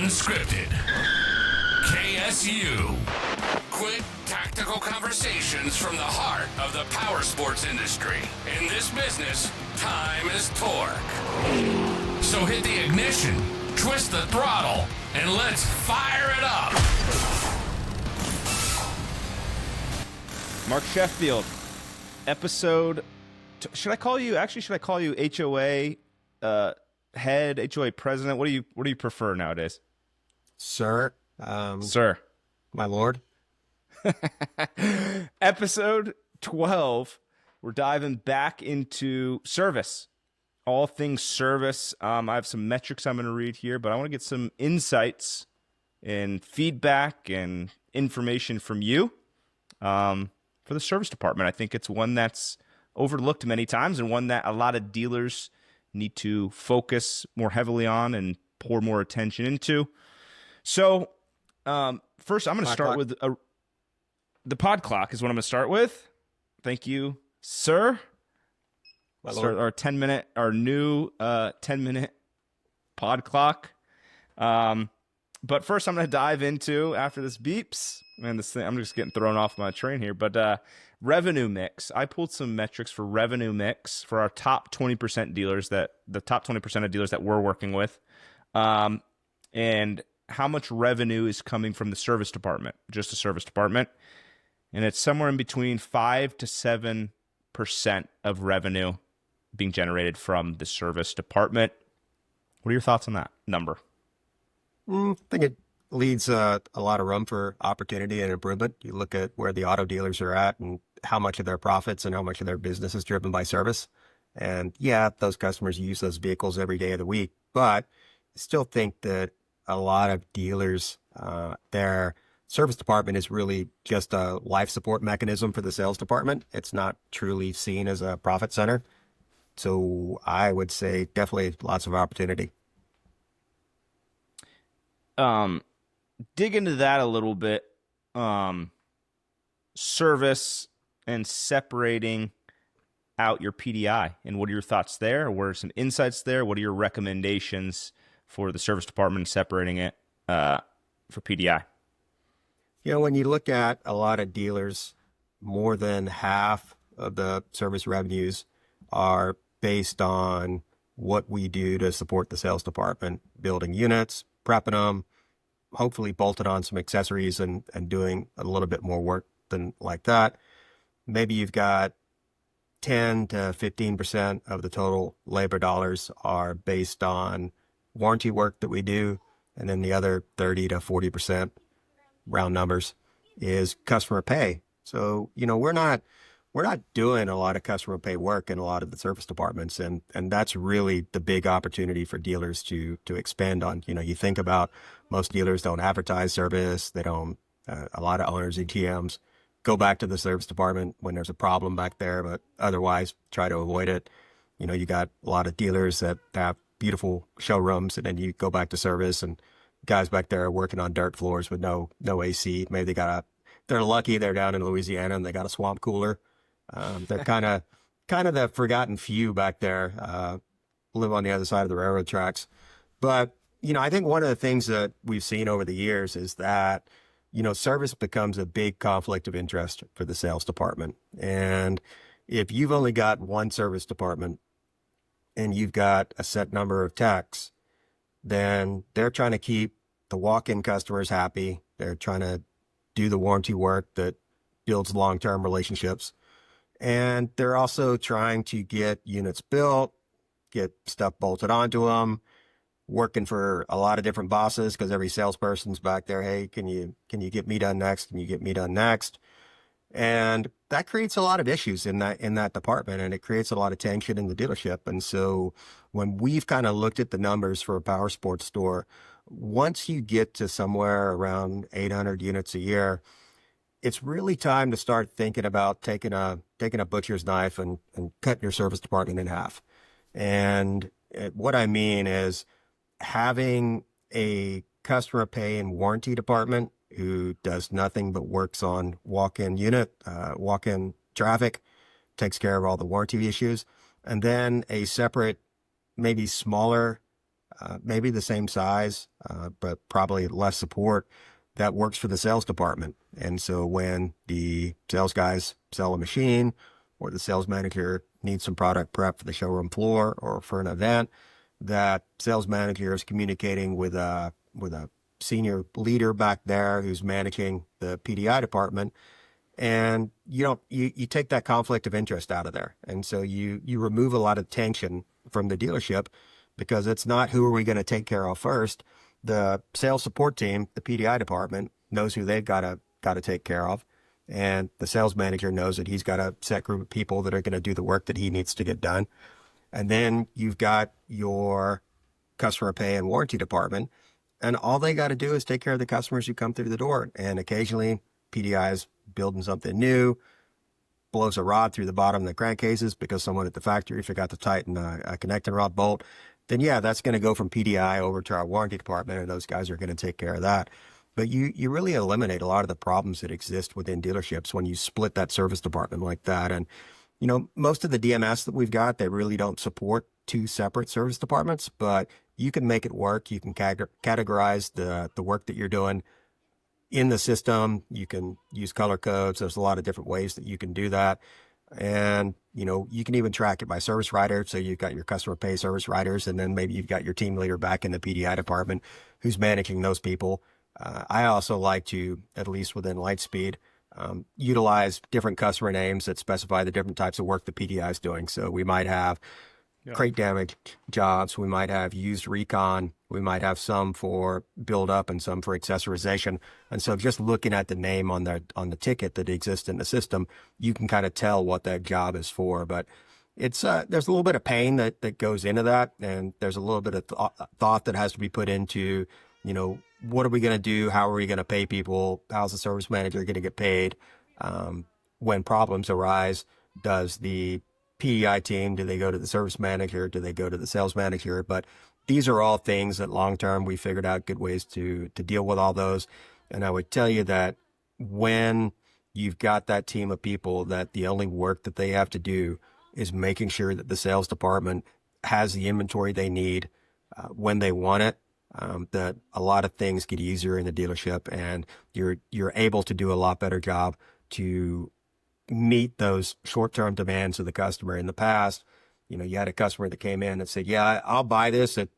Unscripted. KSU. Quick, tactical conversations from the heart of the power sports industry. In this business, time is torque. So hit the ignition, twist the throttle, and let's fire it up. Mark Sheffield, episode. Should I call you HOA head, HOA president? What do you prefer nowadays? Sir. Sir. My lord. Episode 12. We're diving back into service. All things service. I have some metrics I'm going to read here, but I want to get some insights and feedback and information from you for the service department. I think it's one that's overlooked many times and one that a lot of dealers need to focus more heavily on and pour more attention into. So first, I'm going to start with the pod clock is what I'm going to start with. Thank you, sir. Start our new 10-minute pod clock. But first, I'm going to dive into, after this beeps, man, this thing, I'm just getting thrown off my train here, but revenue mix. I pulled some metrics for revenue mix for our top 20% dealers, the top 20% of dealers that we're working with, and how much revenue is coming from the service department, just the service department. And it's somewhere in between 5 to 7% of revenue being generated from the service department. What are your thoughts on that number? I think it leaves a lot of room for opportunity and improvement. You look at where the auto dealers are at and how much of their profits and how much of their business is driven by service. And yeah, those customers use those vehicles every day of the week, but I still think that a lot of dealers, their service department is really just a life support mechanism for the sales department. It's not truly seen as a profit center. So I would say definitely lots of opportunity. Dig into that a little bit. Service and separating out your PDI, and what are your thoughts there? What are some insights there? What are your recommendations for the service department separating it for PDI? You know, when you look at a lot of dealers, more than half of the service revenues are based on what we do to support the sales department, building units, prepping them, hopefully bolted on some accessories and doing a little bit more work than like that. Maybe you've got 10 to 15% of the total labor dollars are based on warranty work that we do. And then the other 30 to 40%, round numbers, is customer pay. So, you know, we're not doing a lot of customer pay work in a lot of the service departments. And that's really the big opportunity for dealers to expand on. You know, you think about most dealers don't advertise service. They don't, a lot of owners, ETMs, go back to the service department when there's a problem back there, but otherwise try to avoid it. You know, you got a lot of dealers that have beautiful showrooms, and then you go back to service and guys back there are working on dirt floors with no AC. Maybe they're lucky they're down in Louisiana and they got a swamp cooler. They're kind of the forgotten few back there, live on the other side of the railroad tracks. But, you know, I think one of the things that we've seen over the years is that, you know, service becomes a big conflict of interest for the sales department. And if you've only got one service department and you've got a set number of techs, then they're trying to keep the walk-in customers happy. They're trying to do the warranty work that builds long-term relationships. And they're also trying to get units built, get stuff bolted onto them, working for a lot of different bosses because every salesperson's back there. Hey, can you get me done next? Can you get me done next? And that creates a lot of issues in that department, and it creates a lot of tension in the dealership. And so when we've kind of looked at the numbers for a power sports store, once you get to somewhere around 800 units a year, it's really time to start thinking about taking a butcher's knife and cutting your service department in half. And what I mean is having a customer pay and warranty department who does nothing but works on walk-in traffic, takes care of all the warranty issues, and then a separate, maybe smaller maybe the same size, but probably less support that works for the sales department. And so when the sales guys sell a machine or the sales manager needs some product prep for the showroom floor or for an event, that sales manager is communicating with a senior leader back there who's managing the PDI department. And you take that conflict of interest out of there. And so you remove a lot of tension from the dealership because it's not who are we going to take care of first. The sales support team, the PDI department, knows who they've got to take care of. And the sales manager knows that he's got a set group of people that are going to do the work that he needs to get done. And then you've got your customer pay and warranty department. And all they got to do is take care of the customers who come through the door. And occasionally PDI is building something new, blows a rod through the bottom of the crankcases because someone at the factory forgot to tighten a connecting rod bolt. Then yeah, that's going to go from PDI over to our warranty department, and those guys are going to take care of that. But you really eliminate a lot of the problems that exist within dealerships when you split that service department like that. And, most of the DMS that we've got, they really don't support two separate service departments, but you can make it work. You can categorize the work that you're doing in the system. You can use color codes. There's a lot of different ways that you can do that. And, you can even track it by service writer. So you've got your customer pay service writers, and then maybe you've got your team leader back in the PDI department who's managing those people. I also like to, at least within Lightspeed, utilize different customer names that specify the different types of work the PDI is doing. So we might have crate damage jobs. We might have used recon. We might have some for build up and some for accessorization. And so just looking at the name on the ticket that exists in the system, you can kind of tell what that job is for. But it's there's a little bit of pain that goes into that. And there's a little bit of thought that has to be put into, what are we going to do? How are we going to pay people? How's the service manager going to get paid? When problems arise, does the PEI team, do they go to the service manager? Do they go to the sales manager? But these are all things that long-term we figured out good ways to deal with all those. And I would tell you that when you've got that team of people that the only work that they have to do is making sure that the sales department has the inventory they need when they want it, that a lot of things get easier in the dealership, and you're able to do a lot better job to meet those short-term demands of the customer. In the past, you had a customer that came in and said, yeah, I'll buy this at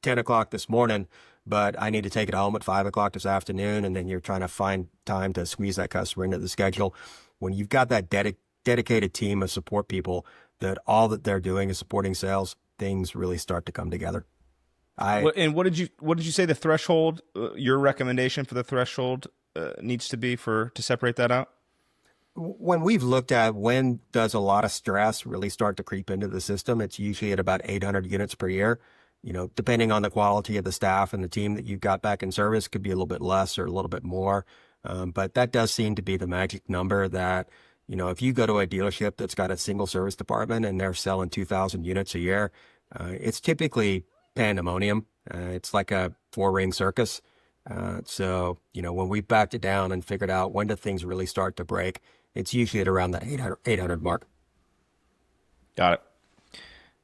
10 o'clock this morning, but I need to take it home at 5 o'clock this afternoon. And then you're trying to find time to squeeze that customer into the schedule. When you've got that dedicated team of support people that all that they're doing is supporting sales, things really start to come together. And what did you say the threshold, your recommendation for the threshold needs to be to separate that out? When we've looked at when does a lot of stress really start to creep into the system, it's usually at about 800 units per year. Depending on the quality of the staff and the team that you've got back in service, could be a little bit less or a little bit more. But that does seem to be the magic number that, if you go to a dealership that's got a single service department and they're selling 2,000 units a year, it's typically pandemonium. It's like a 4-ring circus. So, when we backed it down and figured out when do things really start to break, it's usually at around that 800 mark. Got it.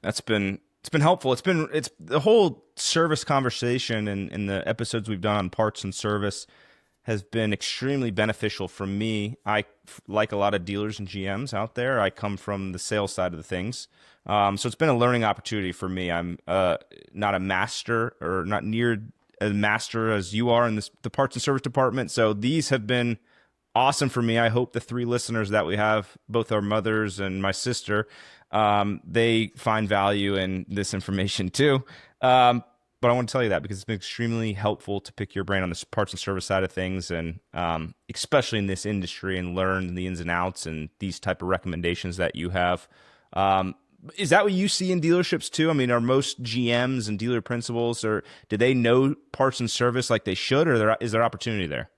It's been helpful. It's the whole service conversation and the episodes we've done on parts and service has been extremely beneficial for me. I, like a lot of dealers and GMs out there, I come from the sales side of the things. So it's been a learning opportunity for me. I'm not a master, or not near a master as you are in the parts and service department. So these have been awesome for me. I hope the 3 listeners that we have, both our mothers and my sister, they find value in this information too. But I want to tell you that because it's been extremely helpful to pick your brain on the parts and service side of things, and especially in this industry, and learn the ins and outs and these type of recommendations that you have. Is that what you see in dealerships too? I mean, are most GMs and dealer principals, or do they know parts and service like they should, or is there opportunity there?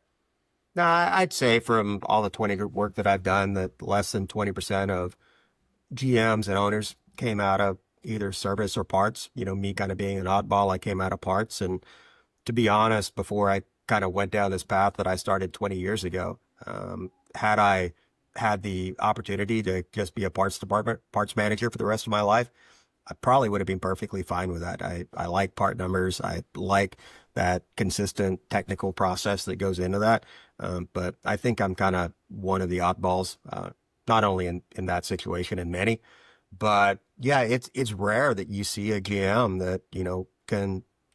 No, I'd say from all the 20 group work that I've done, that less than 20% of GMs and owners came out of either service or parts. Me kind of being an oddball, I came out of parts. And to be honest, before I kind of went down this path that I started 20 years ago, had I had the opportunity to just be a parts manager for the rest of my life, I probably would have been perfectly fine with that. I like part numbers. I like that consistent technical process that goes into that. But I think I'm kind of one of the oddballs, not only in that situation and many, but yeah, it's rare that you see a GM that,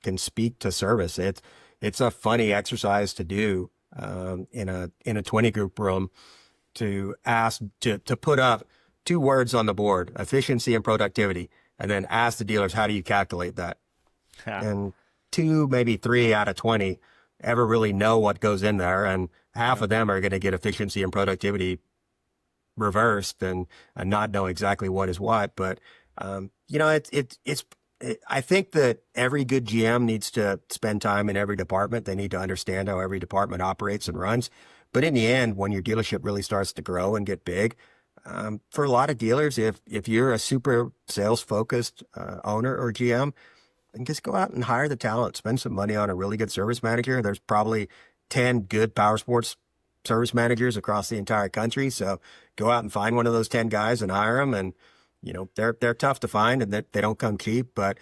can speak to service. It's a funny exercise to do, in a 20 group room, to ask to put up two words on the board, efficiency and productivity, and then ask the dealers, how do you calculate that? And two, maybe three out of 20 ever really know what goes in there. And half of them are going to get efficiency and productivity reversed and not know exactly what is what. But, I think that every good GM needs to spend time in every department. They need to understand how every department operates and runs. But in the end, when your dealership really starts to grow and get big, for a lot of dealers, if you're a super sales focused owner or GM, then just go out and hire the talent, spend some money on a really good service manager. There's probably 10 good power sports service managers across the entire country. So go out and find one of those 10 guys and hire them. And, they're tough to find and they don't come cheap. But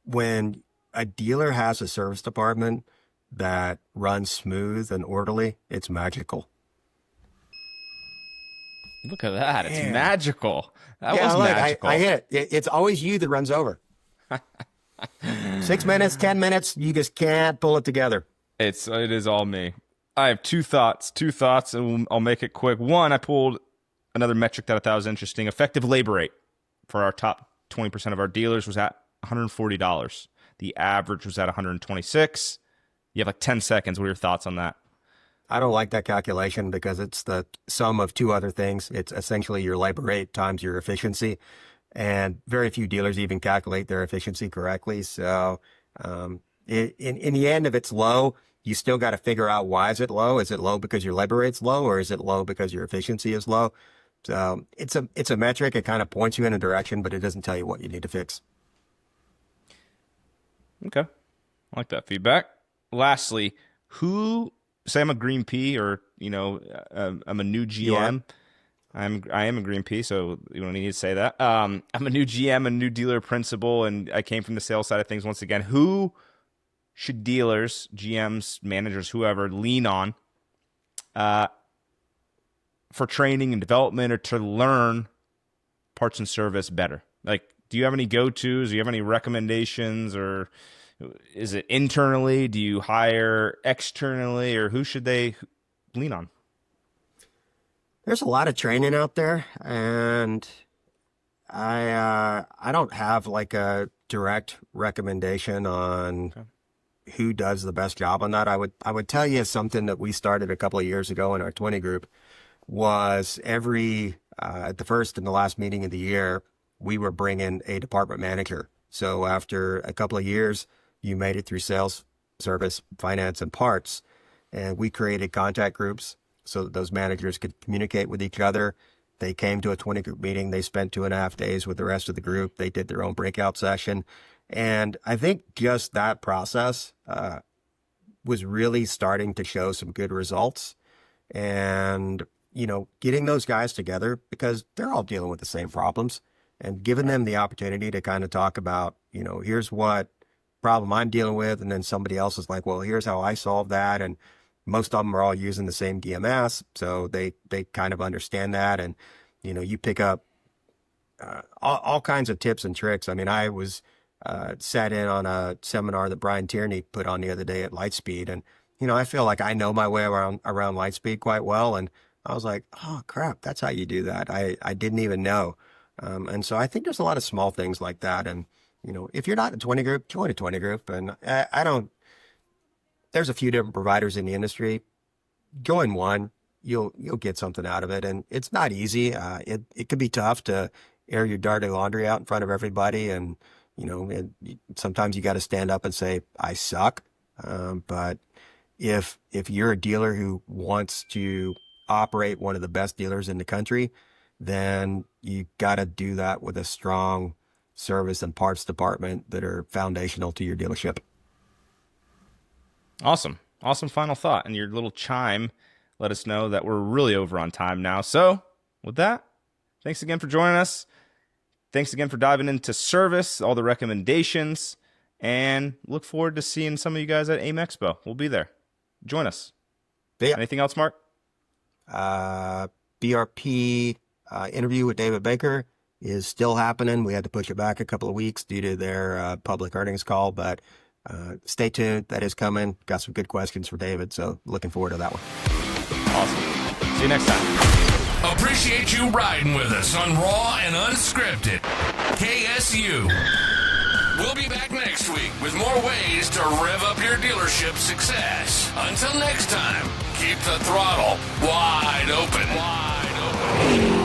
when a dealer has a service department that runs smooth and orderly, it's magical. Look at that. It's Yeah. That Yeah, was look, magical. I hit it. It's always you that runs over. 6 minutes, 10 minutes, you just can't pull it together. It is all me. I have two thoughts, and I'll make it quick. One, I pulled another metric that I thought was interesting. Effective labor rate for our top 20% of our dealers was at $140. The average was at $126. You have like 10 seconds. What are your thoughts on that? I don't like that calculation because it's the sum of two other things. It's essentially your labor rate times your efficiency. And very few dealers even calculate their efficiency correctly. So in the end, if it's low, you still got to figure out, why is it low? Is it low because your labor rate's low, or is it low because your efficiency is low? So it's a metric. It kind of points you in a direction, but it doesn't tell you what you need to fix. Okay. I like that feedback. Lastly, say I'm a green pea, or, I'm a new GM. I am a green pea, so you don't need to say that. I'm a new GM, a new dealer principal, and I came from the sales side of things once again. Who should dealers, GMs, managers, whoever, lean on for training and development, or to learn parts and service better? Like, do you have any go-tos? Do you have any recommendations, or is it internally? Do you hire externally, or who should they lean on? There's a lot of training out there, and I don't have like a direct recommendation on who does the best job on that. I would tell you something that we started a couple of years ago in our 20 group was at the first and the last meeting of the year, we were bringing a department manager. So after a couple of years, you made it through sales, service, finance, and parts, and we created contact groups so that those managers could communicate with each other. They came to a 20 group meeting. They spent 2.5 days with the rest of the group. They did their own breakout session. And I think just that process was really starting to show some good results. And, getting those guys together, because they're all dealing with the same problems, and giving them the opportunity to kind of talk about, here's what problem I'm dealing with. And then somebody else is like, well, here's how I solve that. And most of them are all using the same DMS. So they kind of understand that. And, you pick up all kinds of tips and tricks. I mean, I was sat in on a seminar that Brian Tierney put on the other day at Lightspeed. And, I feel like I know my way around Lightspeed quite well. And I was like, oh, crap, that's how you do that. I didn't even know. And so I think there's a lot of small things like that. And, if you're not in a 20 group, join a 20 group. And there's a few different providers in the industry. Join one, you'll get something out of it. And it's not easy. It can be tough to air your dirty laundry out in front of everybody. And, sometimes you got to stand up and say, I suck. But if you're a dealer who wants to operate one of the best dealers in the country, then you got to do that with a strong service and parts department that are foundational to your dealership. Awesome final thought. And your little chime let us know that we're really over on time now. So with that, thanks again for joining us. Thanks again for diving into service, all the recommendations, and look forward to seeing some of you guys at AIM Expo. We'll be there. Join us. Yeah. Anything else, Mark? BRP interview with David Baker is still happening. We had to push it back a couple of weeks due to their public earnings call, but stay tuned. That is coming. Got some good questions for David, so looking forward to that one. Awesome. See you next time. Appreciate you riding with us on Raw and Unscripted. KSU. We'll be back next week with more ways to rev up your dealership success. Until next time, keep the throttle wide open. Wide open.